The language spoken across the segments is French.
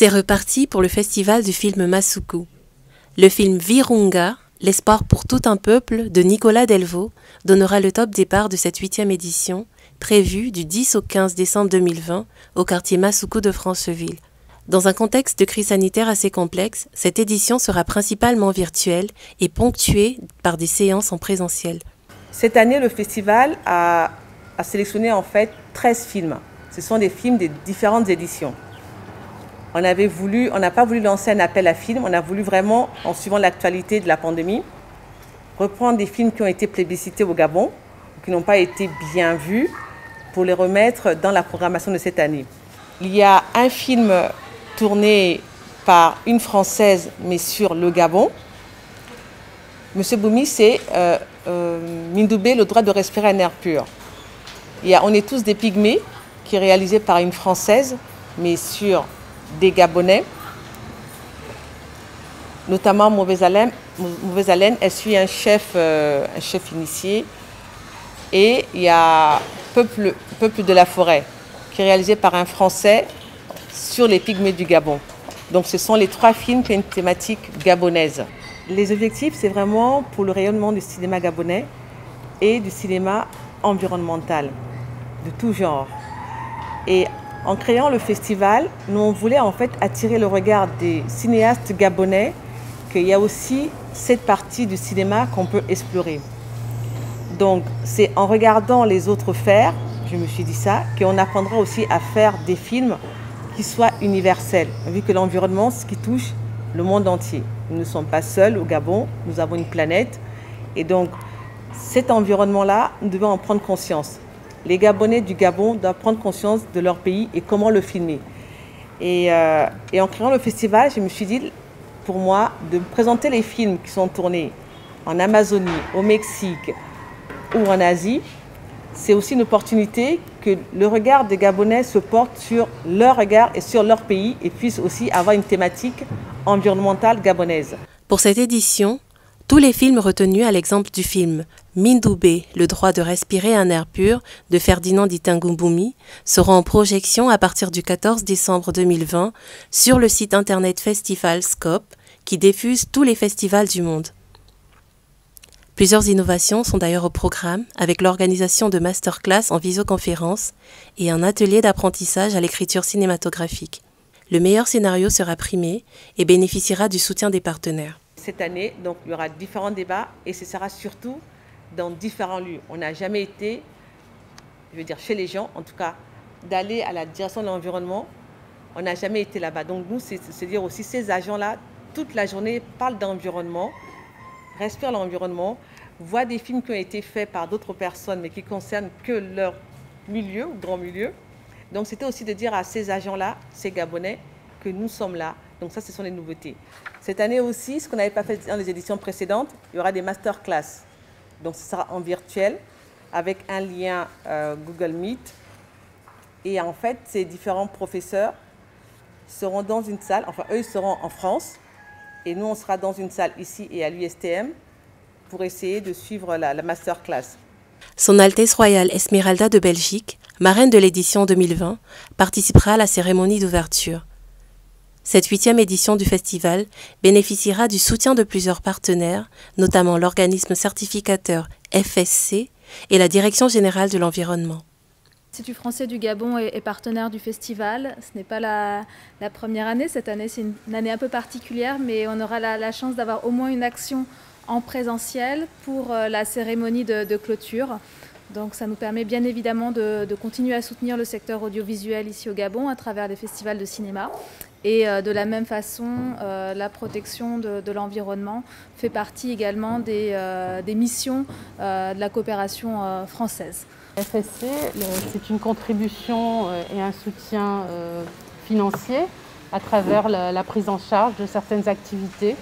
C'est reparti pour le festival du film Masuku. Le film Virunga, l'espoir pour tout un peuple de Nicolas Delvaux, donnera le top départ de cette 8e édition, prévue du 10 au 15 décembre 2020 au quartier Masuku de Franceville. Dans un contexte de crise sanitaire assez complexe, cette édition sera principalement virtuelle et ponctuée par des séances en présentiel. Cette année, le festival a sélectionné en fait 13 films. Ce sont des films des différentes éditions. On n'a pas voulu lancer un appel à films, on a voulu vraiment, en suivant l'actualité de la pandémie, reprendre des films qui ont été plébiscités au Gabon, qui n'ont pas été bien vus, pour les remettre dans la programmation de cette année. Il y a un film tourné par une Française, mais sur le Gabon. Monsieur Boumi, c'est Mindoubé, le droit de respirer un air pur. On est tous des pygmées, qui est réalisé par une Française, mais sur des Gabonais, notamment Mauvaise Haleine. Elle suit un chef initié. Et il y a Peuple de la forêt, qui est réalisé par un Français sur les pygmées du Gabon. Donc ce sont les 3 films qui ont une thématique gabonaise. Les objectifs, c'est vraiment pour le rayonnement du cinéma gabonais et du cinéma environnemental, de tout genre. Et en créant le festival, nous on voulait en fait attirer le regard des cinéastes gabonais qu'il y a aussi cette partie du cinéma qu'on peut explorer. Donc c'est en regardant les autres faire, je me suis dit ça, qu'on apprendra aussi à faire des films qui soient universels, vu que l'environnement, c'est ce qui touche le monde entier. Nous ne sommes pas seuls au Gabon, nous avons une planète. Et donc cet environnement-là, nous devons en prendre conscience. Les Gabonais du Gabon doivent prendre conscience de leur pays et comment le filmer. Et en créant le festival, je me suis dit, pour moi, de présenter les films qui sont tournés en Amazonie, au Mexique ou en Asie, c'est aussi une opportunité que le regard des Gabonais se porte sur leur regard et sur leur pays et puisse aussi avoir une thématique environnementale gabonaise. Pour cette édition, tous les films retenus à l'exemple du film Mindoubé, le droit de respirer un air pur de Ferdinand Ditangou Boumi seront en projection à partir du 14 décembre 2020 sur le site internet Festival Scope qui diffuse tous les festivals du monde. Plusieurs innovations sont d'ailleurs au programme avec l'organisation de masterclass en visioconférence et un atelier d'apprentissage à l'écriture cinématographique. Le meilleur scénario sera primé et bénéficiera du soutien des partenaires. Cette année, donc, il y aura différents débats et ce sera surtout dans différents lieux. On n'a jamais été, chez les gens, en tout cas, d'aller à la direction de l'environnement. On n'a jamais été là-bas. Donc nous, c'est dire aussi ces agents-là, toute la journée, parlent d'environnement, respirent l'environnement, voient des films qui ont été faits par d'autres personnes, mais qui concernent que leur milieu, ou grand milieu. Donc c'était aussi de dire à ces agents-là, ces Gabonais, que nous sommes là. Donc ça, ce sont les nouveautés. Cette année aussi, ce qu'on n'avait pas fait dans les éditions précédentes, il y aura des masterclass. Donc ce sera en virtuel, avec un lien Google Meet. Et en fait, ces différents professeurs seront dans une salle, enfin eux, ils seront en France. Et nous, on sera dans une salle ici et à l'USTM pour essayer de suivre la masterclass. Son Altesse Royale Esmeralda de Belgique, marraine de l'édition 2020, participera à la cérémonie d'ouverture. Cette 8e édition du festival bénéficiera du soutien de plusieurs partenaires, notamment l'organisme certificateur FSC et la Direction générale de l'environnement. L'Institut français du Gabon est partenaire du festival. Ce n'est pas la première année. Cette année, c'est une année un peu particulière, mais on aura la chance d'avoir au moins une action en présentiel pour la cérémonie de clôture. Donc ça nous permet bien évidemment de continuer à soutenir le secteur audiovisuel ici au Gabon à travers les festivals de cinéma. Et de la même façon, la protection de l'environnement fait partie également des missions de la coopération française. FSC, c'est une contribution et un soutien financier à travers la prise en charge de certaines activités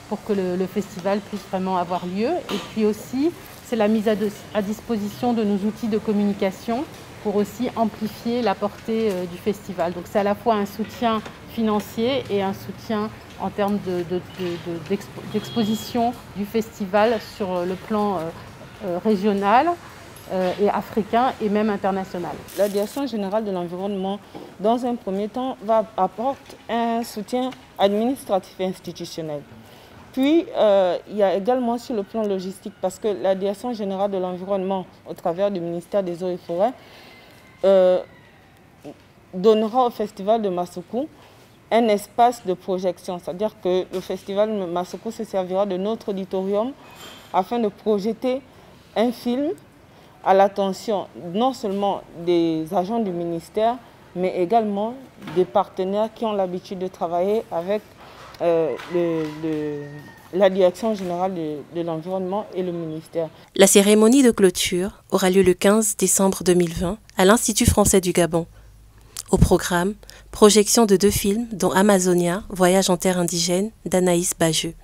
pour que le festival puisse vraiment avoir lieu. Et puis aussi, c'est la mise à disposition de nos outils de communication pour aussi amplifier la portée du festival. Donc c'est à la fois un soutien financier et un soutien en termes d'exposition du festival sur le plan régional, et africain et même international. La Direction générale de l'environnement, dans un premier temps, va apporter un soutien administratif et institutionnel. Puis, il y a également sur le plan logistique, parce que la Direction générale de l'environnement, au travers du ministère des Eaux et Forêts, donnera au Festival de Massakou un espace de projection. C'est-à-dire que le Festival de Massakou se servira de notre auditorium afin de projeter un film à l'attention non seulement des agents du ministère, mais également des partenaires qui ont l'habitude de travailler avec la Direction générale de l'environnement et le ministère. La cérémonie de clôture aura lieu le 15 décembre 2020 à l'Institut français du Gabon. Au programme, projection de 2 films dont Amazonia, Voyage en terre indigène d'Anaïs Bajeux.